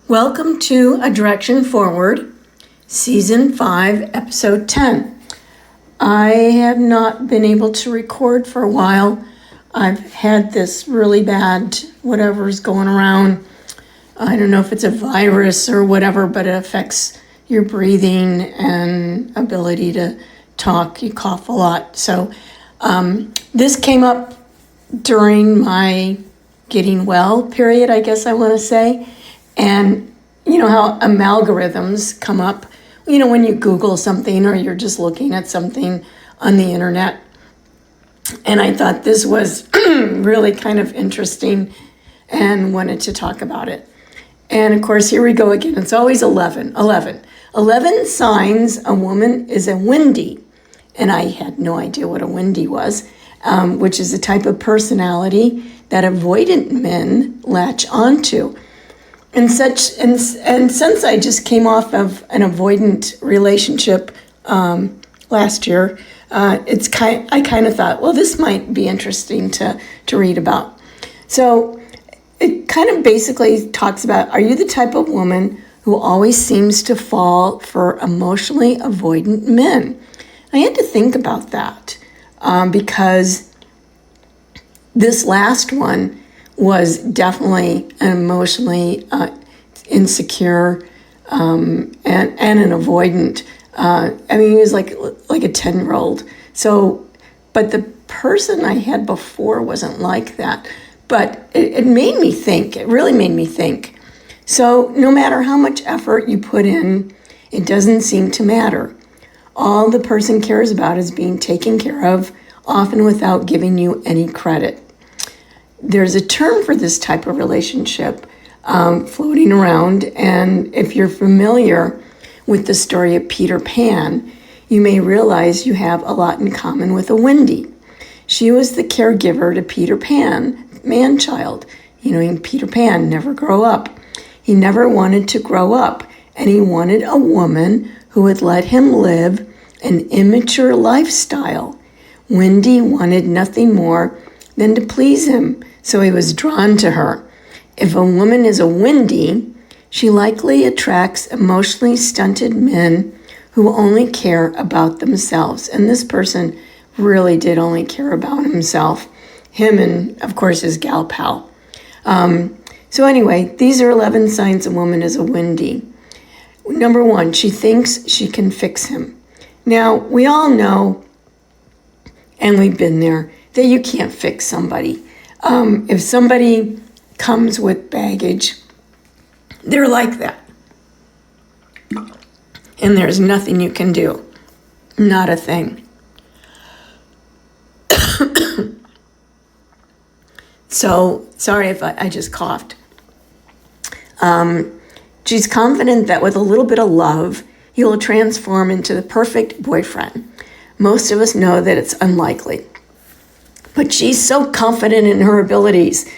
Welcome to A Direction Forward, Season 5, Episode 10. I have not been able to record for a while. I've had this really bad whatever's going around. I don't know if it's a virus or whatever, but it affects your breathing and ability to talk. You cough a lot. So this came up during my getting well period, I guess I want to say. And you know how algorithms come up, when you Google something or you're just looking at something on the internet. And I thought this was really kind of interesting and wanted to talk about it. And of course, here we go again. It's always 11. 11 signs a woman is a Wendy. And I had no idea what a Wendy was, which is a type of personality that avoidant men latch onto. And since I just came off of an avoidant relationship last year, I kind of thought, well, this might be interesting to read about. So it kind of basically talks about, are you the type of woman who always seems to fall for emotionally avoidant men? I had to think about that because this last one was definitely an emotionally insecure and an avoidant. He was like a 10-year-old. So, but the person I had before wasn't like that. But it made me think. It really made me think. So no matter how much effort you put in, it doesn't seem to matter. All the person cares about is being taken care of, often without giving you any credit. There's a term for this type of relationship floating around, and if you're familiar with the story of Peter Pan, you may realize you have a lot in common with a Wendy. She was the caregiver to Peter Pan, man-child. Peter Pan never grow up. He never wanted to grow up, and he wanted a woman who would let him live an immature lifestyle. Wendy wanted nothing more than to please him, so he was drawn to her. If a woman is a Wendy, she likely attracts emotionally stunted men who only care about themselves. And this person really did only care about himself, him and, of course, his gal pal. So anyway, these are 11 signs a woman is a Wendy. Number 1, she thinks she can fix him. Now, we all know, and we've been there, that you can't fix somebody. If somebody comes with baggage, they're like that. And there's nothing you can do. Not a thing. So, sorry if I just coughed. She's confident that with a little bit of love, he will transform into the perfect boyfriend. Most of us know that it's unlikely. But she's so confident in her abilities.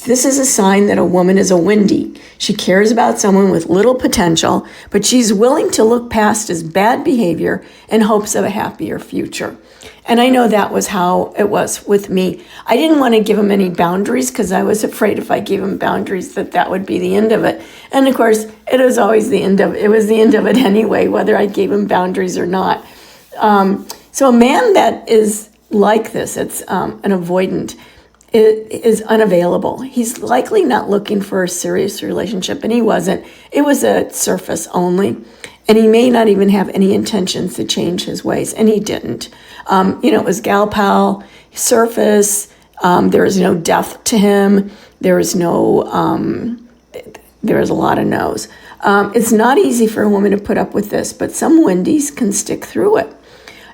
This is a sign that a woman is a Wendy. She cares about someone with little potential, but she's willing to look past his bad behavior in hopes of a happier future. And I know that was how it was with me. I didn't want to give him any boundaries because I was afraid if I gave him boundaries that would be the end of it. And of course, it was always the end of it. It was the end of it anyway, whether I gave him boundaries or not. So a man that is like this, it's an avoidant, is unavailable. He's likely not looking for a serious relationship, and he wasn't. It was a surface only, and he may not even have any intentions to change his ways, and he didn't. It was gal pal, surface. There was no depth to him. There was a lot of no's. It's not easy for a woman to put up with this, but some Wendy's can stick through it.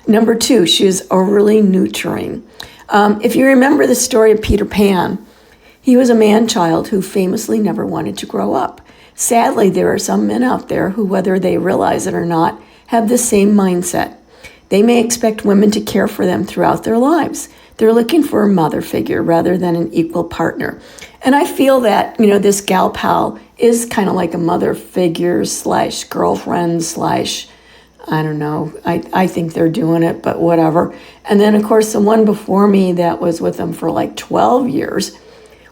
Number 2, she is overly nurturing. If you remember the story of Peter Pan, he was a man-child who famously never wanted to grow up. Sadly, there are some men out there who, whether they realize it or not, have the same mindset. They may expect women to care for them throughout their lives. They're looking for a mother figure rather than an equal partner. And I feel that, this gal pal is kind of like a mother figure / girlfriend / I don't know. I think they're doing it, but whatever. And then, of course, the one before me that was with him for like 12 years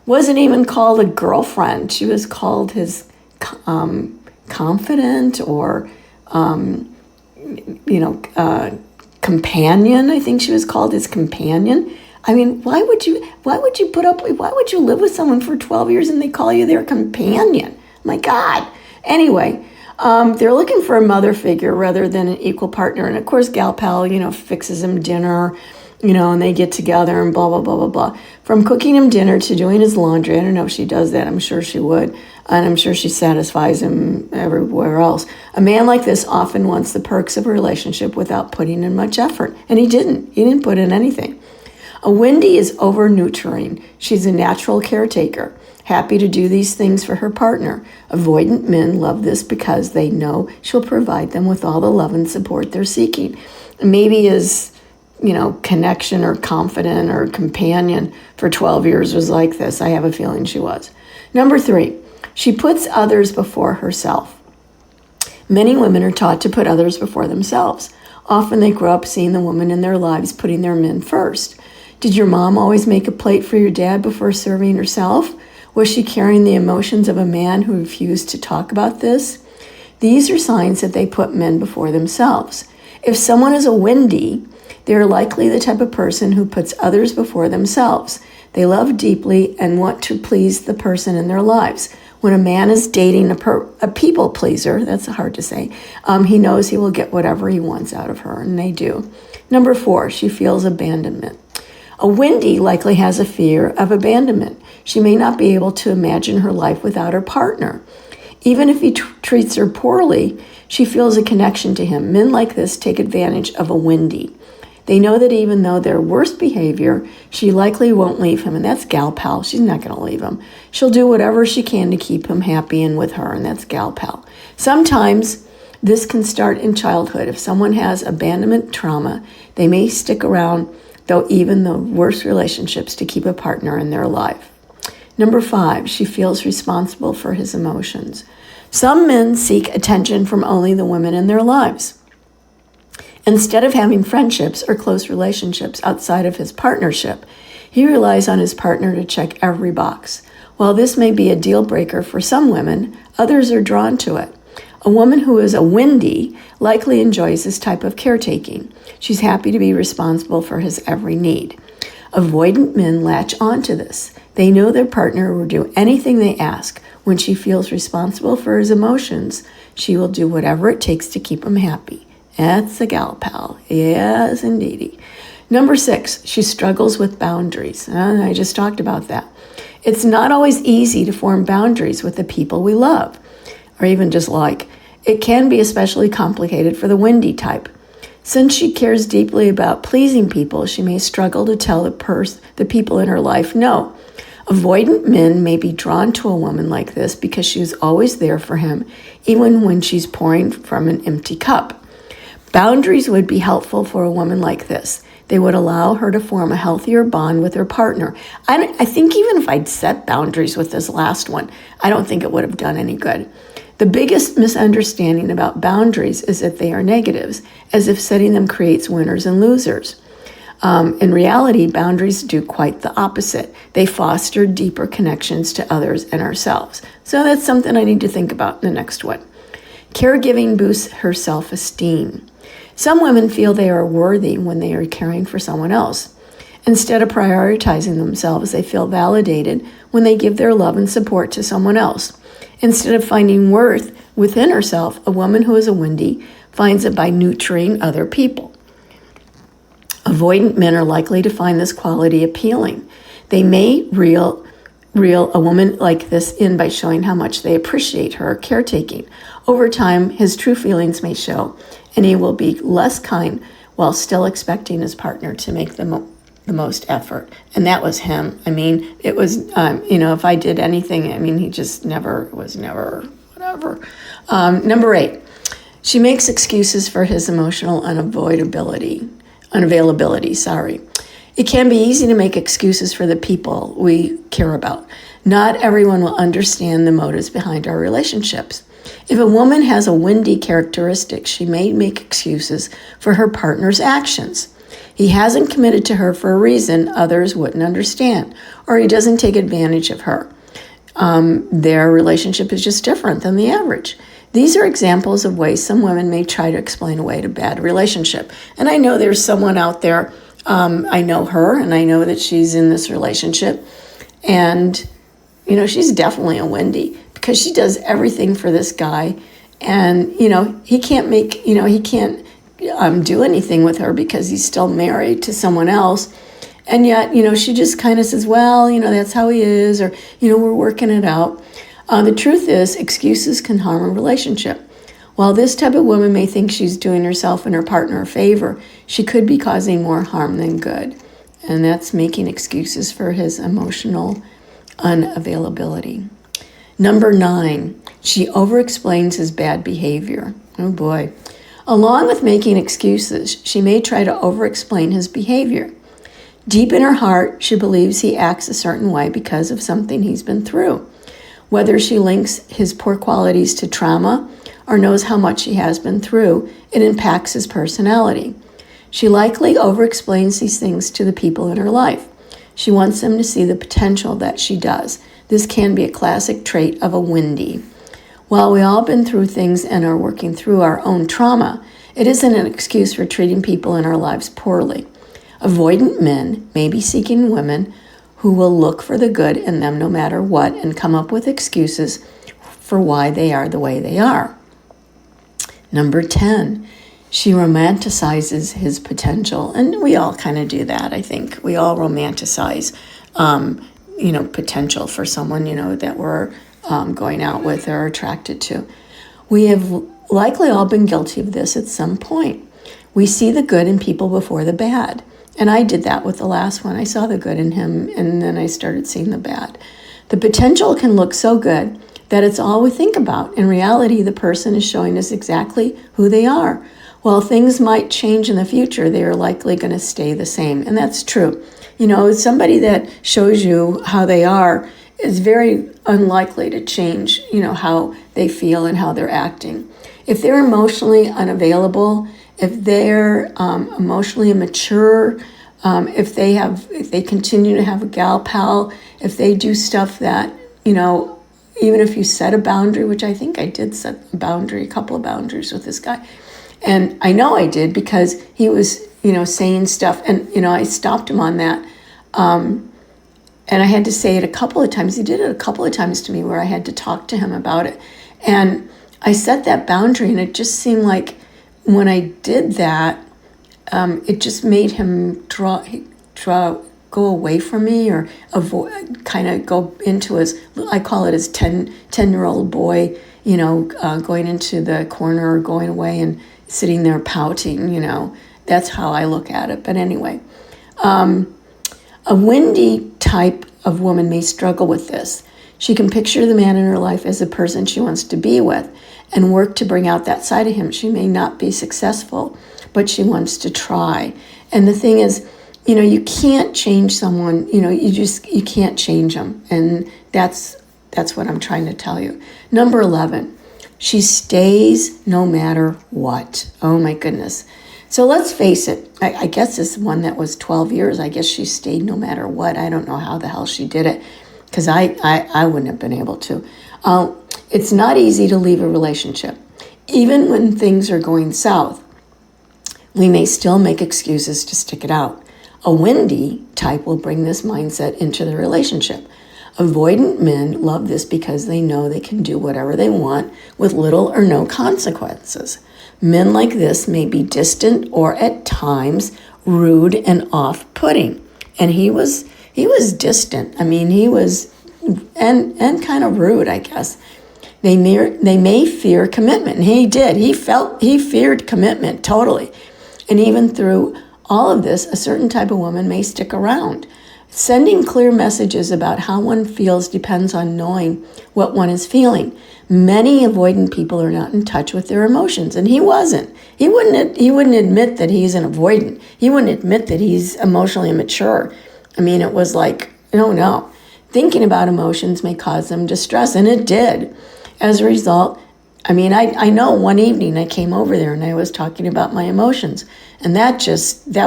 wasn't even called a girlfriend. She was called his confident or, companion. I think she was called his companion. I mean, why would you live with someone for 12 years and they call you their companion? My God. Anyway, they're looking for a mother figure rather than an equal partner. And of course, gal pal, fixes him dinner, and they get together and blah, blah, blah, blah, blah. From cooking him dinner to doing his laundry. I don't know if she does that. I'm sure she would. And I'm sure she satisfies him everywhere else. A man like this often wants the perks of a relationship without putting in much effort. And he didn't. He didn't put in anything. A Wendy is over-nurturing. She's a natural caretaker, happy to do these things for her partner. Avoidant men love this because they know she'll provide them with all the love and support they're seeking. Maybe his connection or confidant or companion for 12 years was like this. I have a feeling she was. Number 3, she puts others before herself. Many women are taught to put others before themselves. Often they grow up seeing the woman in their lives putting their men first. Did your mom always make a plate for your dad before serving herself? Was she carrying the emotions of a man who refused to talk about this? These are signs that they put men before themselves. If someone is a Wendy, they are likely the type of person who puts others before themselves. They love deeply and want to please the person in their lives. When a man is dating a people pleaser, that's hard to say, he knows he will get whatever he wants out of her, and they do. Number 4, she feels abandonment. A Wendy likely has a fear of abandonment. She may not be able to imagine her life without her partner. Even if he treats her poorly, she feels a connection to him. Men like this take advantage of a Wendy. They know that even though their worst behavior, she likely won't leave him, and that's gal pal. She's not going to leave him. She'll do whatever she can to keep him happy and with her, and that's gal pal. Sometimes this can start in childhood. If someone has abandonment trauma, they may stick around, though even the worst relationships, to keep a partner in their life. Number 5, she feels responsible for his emotions. Some men seek attention from only the women in their lives. Instead of having friendships or close relationships outside of his partnership, he relies on his partner to check every box. While this may be a deal breaker for some women, others are drawn to it. A woman who is a Wendy likely enjoys this type of caretaking. She's happy to be responsible for his every need. Avoidant men latch onto this. They know their partner will do anything they ask. When she feels responsible for his emotions, she will do whatever it takes to keep him happy. That's a gal pal. Yes, indeedy. Number 6, she struggles with boundaries. I just talked about that. It's not always easy to form boundaries with the people we love, or even just like. It can be especially complicated for the Wendy type. Since she cares deeply about pleasing people, she may struggle to tell the people in her life no. Avoidant men may be drawn to a woman like this because she is always there for him, even when she's pouring from an empty cup. Boundaries would be helpful for a woman like this. They would allow her to form a healthier bond with her partner. I think even if I'd set boundaries with this last one, I don't think it would have done any good. The biggest misunderstanding about boundaries is that they are negatives, as if setting them creates winners and losers. In reality, boundaries do quite the opposite. They foster deeper connections to others and ourselves. So that's something I need to think about in the next one. Caregiving boosts her self-esteem. Some women feel they are worthy when they are caring for someone else. Instead of prioritizing themselves, they feel validated when they give their love and support to someone else. Instead of finding worth within herself, a woman who is a Wendy finds it by nurturing other people. Avoidant men are likely to find this quality appealing. They may reel a woman like this in by showing how much they appreciate her caretaking. Over time, his true feelings may show, and he will be less kind while still expecting his partner to make the most effort. And that was him. I mean, it was, if I did anything, he just was never, whatever. Number 8, she makes excuses for his emotional unavailability. It can be easy to make excuses for the people we care about. Not everyone will understand the motives behind our relationships. If a woman has a Wendy characteristic, she may make excuses for her partner's actions. He hasn't committed to her for a reason others wouldn't understand, or he doesn't take advantage of her. Their relationship is just different than the average. These are examples of ways some women may try to explain away a bad relationship. And I know there's someone out there, I know her, and I know that she's in this relationship. And, she's definitely a Wendy because she does everything for this guy. And, he can't do anything with her because he's still married to someone else. And yet, she just kind of says, well, that's how he is, or, we're working it out. The truth is, excuses can harm a relationship. While this type of woman may think she's doing herself and her partner a favor, she could be causing more harm than good. And that's making excuses for his emotional unavailability. Number 9, she overexplains his bad behavior. Oh boy. Along with making excuses, she may try to overexplain his behavior. Deep in her heart, she believes he acts a certain way because of something he's been through. Whether she links his poor qualities to trauma or knows how much he has been through, it impacts his personality. She likely overexplains these things to the people in her life. She wants them to see the potential that she does. This can be a classic trait of a Wendy. While we've all been through things and are working through our own trauma, it isn't an excuse for treating people in our lives poorly. Avoidant men may be seeking women who will look for the good in them no matter what and come up with excuses for why they are the way they are. Number 10, she romanticizes his potential. And we all kind of do that, I think. We all romanticize, potential for someone, that we're going out with or attracted to. We have likely all been guilty of this at some point. We see the good in people before the bad. And I did that with the last one. I saw the good in him, and then I started seeing the bad. The potential can look so good that it's all we think about. In reality, the person is showing us exactly who they are. While things might change in the future, they are likely going to stay the same. And that's true. Somebody that shows you how they are is very unlikely to change, how they feel and how they're acting. If they're emotionally unavailable, if they're emotionally immature, if they continue to have a gal pal, if they do stuff that, even if you set a boundary, which I think I did set a couple of boundaries with this guy. And I know I did because he was, saying stuff and, I stopped him on that. And I had to say it a couple of times. He did it a couple of times to me where I had to talk to him about it. And I set that boundary, and it just seemed like when I did that, it just made him go away from me or avoid, kind of go into his, I call it his 10-year-old boy, going into the corner or going away and sitting there pouting, That's how I look at it. But anyway, a Wendy type of woman may struggle with this. She can picture the man in her life as a person she wants to be with and work to bring out that side of him. She may not be successful, but she wants to try. And the thing is, you can't change someone, you can't change them. And that's what I'm trying to tell you. Number 11, she stays no matter what. Oh my goodness. So let's face it, I guess this one that was 12 years, I guess she stayed no matter what. I don't know how the hell she did it because I wouldn't have been able to. It's not easy to leave a relationship. Even when things are going south, we may still make excuses to stick it out. A Wendy type will bring this mindset into the relationship. Avoidant men love this because they know they can do whatever they want with little or no consequences. Men like this may be distant or at times rude and off-putting. And he was distant. I mean, he was and kind of rude, I guess. They may fear commitment. And he did. He feared commitment totally. And even through all of this, a certain type of woman may stick around. Sending clear messages about how one feels depends on knowing what one is feeling. Many avoidant people are not in touch with their emotions, and he wasn't. He wouldn't admit that he's an avoidant. He wouldn't admit that he's emotionally immature. I mean, it was like, no. Thinking about emotions may cause them distress, and it did. As a result, I know one evening I came over there and I was talking about my emotions, and that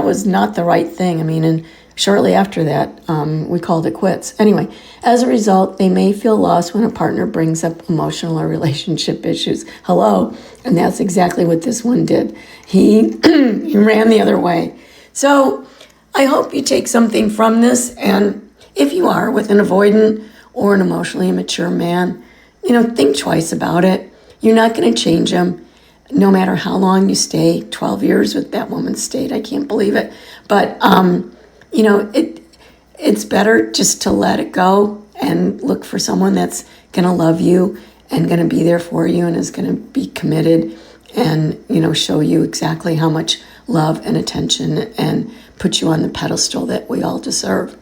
was not the right thing. And shortly after that, we called it quits. Anyway, as a result, they may feel lost when a partner brings up emotional or relationship issues. Hello, and that's exactly what this one did. He ran the other way. So I hope you take something from this, and if you are with an avoidant or an emotionally immature man, think twice about it. You're not going to change him, no matter how long you stay. 12 years with that woman stayed. I can't believe it. But, it's better just to let it go and look for someone that's going to love you and going to be there for you and is going to be committed and, show you exactly how much love and attention and put you on the pedestal that we all deserve.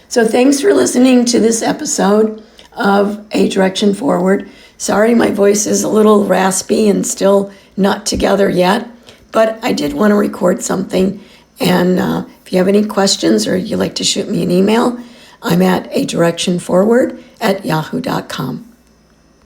So thanks for listening to this episode of A Direction Forward. Sorry, my voice is a little raspy and still not together yet, but I did want to record something. And if you have any questions or you'd like to shoot me an email, I'm at adirectionforward@yahoo.com.